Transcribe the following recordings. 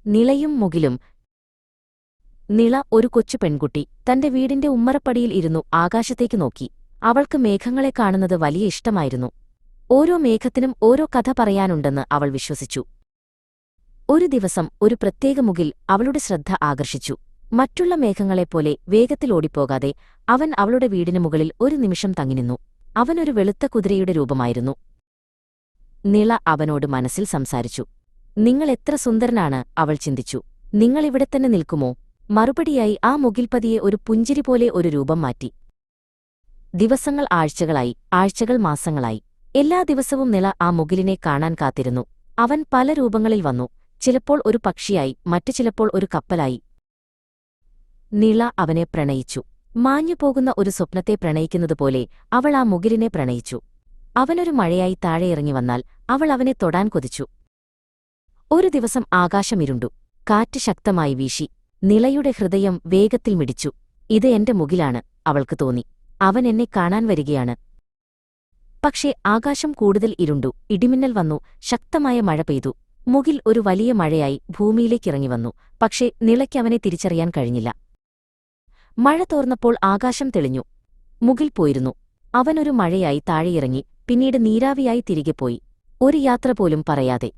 നിളയും മുകിലും. നിള, ഒരു കൊച്ചു പെൺകുട്ടി, തന്റെ വീടിന്റെ ഉമ്മറപ്പടിയിൽ ഇരുന്നു ആകാശത്തേക്ക് നോക്കി. അവൾക്ക് മേഘങ്ങളെ കാണുന്നത് വലിയ ഇഷ്ടമായിരുന്നു. ഓരോ മേഘത്തിനും ഓരോ കഥ പറയാനുണ്ടെന്ന് അവൾ വിശ്വസിച്ചു. ഒരു ദിവസം ഒരു പ്രത്യേക മുകിൽ അവളുടെ ശ്രദ്ധ ആകർഷിച്ചു. മറ്റുള്ള മേഘങ്ങളെപ്പോലെ വേഗത്തിൽ ഓടിപ്പോകാതെ അവൻ അവളുടെ വീടിനു മുകളിൽ ഒരു നിമിഷം തങ്ങിനിന്നു. അവനൊരു വെളുത്ത കുതിരയുടെ രൂപമായിരുന്നു. നിള അവനോട് മനസ്സിൽ സംസാരിച്ചു. "നിങ്ങൾ എത്ര സുന്ദരനാണ്," അവൾ ചിന്തിച്ചു. "നിങ്ങളിവിടെത്തന്നെ നിൽക്കുമോ?" മറുപടിയായി ആ മുകിൽപതിയെ ഒരു പുഞ്ചിരി പോലെ ഒരു രൂപം മാറ്റി. ദിവസങ്ങൾ ആഴ്ചകളായി, ആഴ്ചകൾ മാസങ്ങളായി. എല്ലാ ദിവസവും നിള ആ മുകിലിനെ കാണാൻ കാത്തിരുന്നു. അവൻ പല രൂപങ്ങളിൽ വന്നു. ചിലപ്പോൾ ഒരു പക്ഷിയായി, മറ്റു ചിലപ്പോൾ ഒരു കപ്പലായി. നിള അവനെ പ്രണയിച്ചു. മാഞ്ഞുപോകുന്ന ഒരു സ്വപ്നത്തെ പ്രണയിക്കുന്നതുപോലെ അവൾ ആ മുകിലിനെ പ്രണയിച്ചു. അവനൊരു മഴയായി താഴെയിറങ്ങി വന്നാൽ അവൾ അവനെ തൊടാൻ കൊതിച്ചു. ഒരു ദിവസം ആകാശമിരുണ്ടു. കാറ്റ് ശക്തമായി വീശി. നിളയുടെ ഹൃദയം വേഗത്തിൽ മിടിച്ചു. "ഇത് എന്റെ മുകിലാണ്," അവൾക്ക് തോന്നി. "അവൻ എന്നെ കാണാൻ വരികയാണ്." പക്ഷേ ആകാശം കൂടുതൽ ഇരുണ്ടു. ഇടിമിന്നൽ വന്നു. ശക്തമായ മഴ പെയ്തു. മുകിൽ ഒരു വലിയ മഴയായി ഭൂമിയിലേക്കിറങ്ങി വന്നു. പക്ഷേ നിളയ്ക്ക് അവനെ തിരിച്ചറിയാൻ കഴിഞ്ഞില്ല. മഴ തോർന്നപ്പോൾ ആകാശം തെളിഞ്ഞു. മുകിൽ പോയിരുന്നു. അവനൊരു മഴയായി താഴെയിറങ്ങി, പിന്നീട് നീരാവിയായി തിരികെ പോയി, ഒരു യാത്ര പോലും പറയാതെ.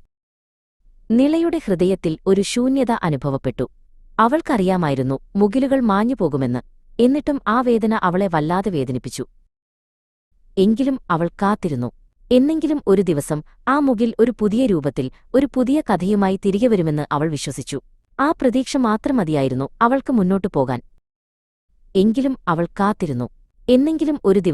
നിളയുടെ ഹൃദയത്തിൽ ഒരു ശൂന്യത അനുഭവപ്പെട്ടു. അവൾക്കറിയാമായിരുന്നു മുകിലുകൾ മാഞ്ഞുപോകുമെന്ന്. എന്നിട്ടും ആ വേദന അവളെ വല്ലാതെ വേദനിപ്പിച്ചു. എങ്കിലും അവൾ കാത്തിരുന്നു. എന്നെങ്കിലും ഒരു ദിവസം ആ മുകിൽ ഒരു പുതിയ രൂപത്തിൽ, ഒരു പുതിയ കഥയുമായി തിരികെ വരുമെന്ന് അവൾ വിശ്വസിച്ചു. ആ പ്രതീക്ഷ മാത്രം മതിയായിരുന്നു അവൾക്ക് മുന്നോട്ടു പോകാൻ. എങ്കിലും അവൾ കാത്തിരുന്നു. എന്നെങ്കിലും ഒരു ദിവസം